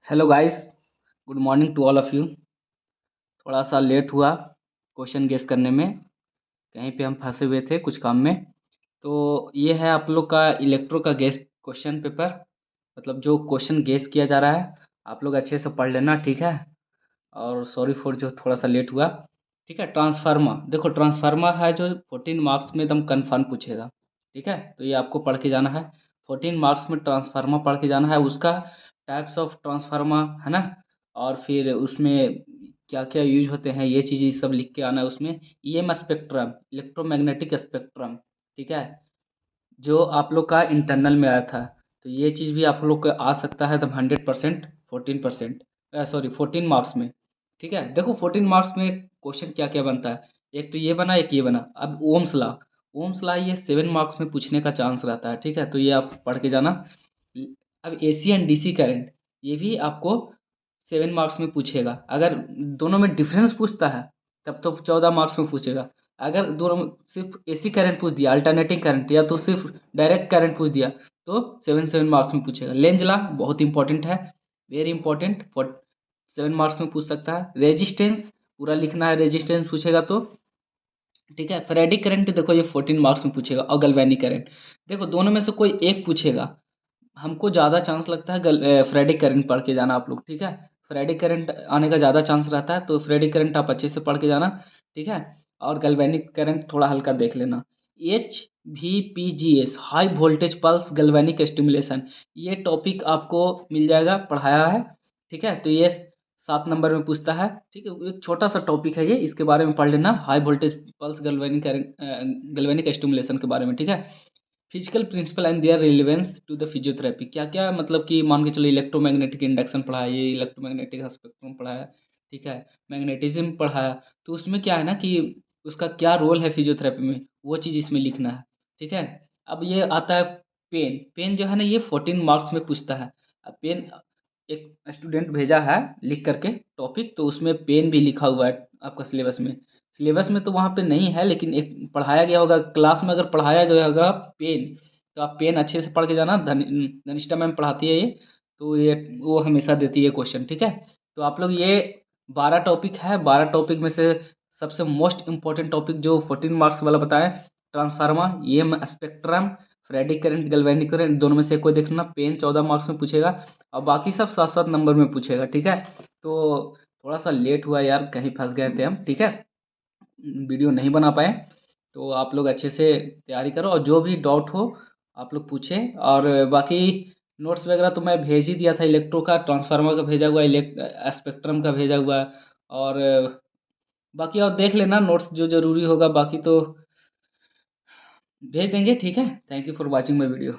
Hello guys, good morning to all of you. थोड़ा सा late हुआ क्वेश्चन गेस करने में। कहीं पे हम फंसे हुए थे कुछ काम में। तो ये है आप लोग का इलेक्ट्रो का गेस क्वेश्चन पेपर। मतलब जो क्वेश्चन गेस किया जा रहा है, आप लोग अच्छे से पढ़ लेना, ठीक है। और सॉरी फॉर जो थोड़ा सा लेट हुआ। ठीक है, ट्रांसफार्मर देखो, ट्रांसफार्मर है जो 14 मार्क्स में एकदम कन्फर्म पूछेगा। ठीक है, तो ये आपको पढ़ के जाना है। 14 मार्क्स में ट्रांसफार्मर पढ़ के जाना है, उसका टाइप्स ऑफ ट्रांसफार्मर है ना। और फिर उसमें क्या क्या यूज होते हैं, ये चीज़ सब लिख के आना है उसमें। EM spectrum, electromagnetic spectrum. ठीक है, जो आप लोग का इंटरनल में आया था। तो ये चीज़ भी आप लोग को आ सकता है एकदम 100%। 14%, सॉरी 14 मार्क्स में। ठीक है, देखो 14 मार्क्स में क्वेश्चन क्या क्या बनता है। एक तो ये बना, एक ये बना। अब ओम्स लॉ, ओम्स लॉ ये 7 मार्क्स में पूछने का चांस रहता है। ठीक है, तो ये आप पढ़ के जाना। अब एसी एंड डीसी करंट, ये भी आपको 7 मार्क्स में पूछेगा। अगर दोनों में डिफरेंस पूछता है तब तो 14 मार्क्स में पूछेगा। अगर दोनों में सिर्फ एसी करंट पूछ दिया, अल्टरनेटिंग करंट, या तो सिर्फ डायरेक्ट करंट पूछ दिया, तो 7 7 मार्क्स में पूछेगा। लेंज लॉ बहुत इंपॉर्टेंट है, वेरी इंपॉर्टेंट, 7 मार्क्स में पूछ सकता है। रेजिस्टेंस पूरा लिखना है, रेजिस्टेंस पूछेगा तो। ठीक है, फेरेडिक करंट देखो ये 14 मार्क्स में पूछेगा, और गैल्वेनिक करंट। देखो दोनों में से कोई एक पूछेगा। हमको ज़्यादा चांस लगता है फ्रेडिक करंट पढ़ के जाना आप लोग। ठीक है, फ्रेडिक करंट आने का ज़्यादा चांस रहता है, तो फ्रेडिक करंट आप अच्छे से पढ़ के जाना। ठीक है, और गैल्वेनिक करंट थोड़ा हल्का देख लेना। HVPGS, high voltage pulse galvanic stimulation, ये टॉपिक आपको मिल जाएगा, पढ़ाया है। ठीक है, तो ये 7 नंबर में पूछता है। ठीक है, एक छोटा सा टॉपिक है ये, इसके बारे में पढ़ लेना, high voltage pulse galvanic current, galvanic stimulation के बारे में। ठीक है, physical principle and their relevance to the physiotherapy, क्या क्या मतलब कि मान के चलो इलेक्ट्रोमैग्नेटिक इंडक्शन पढ़ाया, ये इलेक्ट्रोमैग्नेटिक स्पेक्ट्रम पढ़ाया। ठीक है, मैग्नेटिज्म पढ़ाया। तो उसमें क्या है ना कि उसका क्या रोल है फिजियोथेरेपी में, वो चीज़ इसमें लिखना है। ठीक है, अब ये आता है पेन। पेन जो है ना, ये 14 मार्क्स में पूछता है। अब पेन, एक स्टूडेंट भेजा है लिख करके टॉपिक, तो उसमें पेन भी लिखा हुआ है आपका सिलेबस में। सिलेबस में तो वहाँ पे नहीं है, लेकिन एक पढ़ाया गया होगा क्लास में, अगर पढ़ाया गया होगा पेन, तो आप पेन अच्छे से पढ़ के जाना। धनिष्ठा मैम पढ़ाती है ये, तो ये वो हमेशा देती है क्वेश्चन। ठीक है, तो आप लोग ये 12 टॉपिक है, 12 टॉपिक में से सबसे मोस्ट इंपॉर्टेंट टॉपिक जो 14 मार्क्स वाला बताएं, ट्रांसफार्मर, ये spectrum, phrenic current, galvanic current, दोनों में से कोई देखना। पेन 14 मार्क्स में पूछेगा, और बाकी सब 7 7 नंबर में पूछेगा। ठीक है, तो थोड़ा सा लेट हुआ यार, कहीं फंस गए थे हम। ठीक है, वीडियो नहीं बना पाए। तो आप लोग अच्छे से तैयारी करो, और जो भी डाउट हो आप लोग पूछें। और बाकी नोट्स वगैरह तो मैं भेज ही दिया था, इलेक्ट्रो का, ट्रांसफार्मर का भेजा हुआ, स्पेक्ट्रम का भेजा हुआ है। और बाकी और देख लेना नोट्स, जो ज़रूरी होगा बाकी तो भेज देंगे। ठीक है, thank you for watching my video.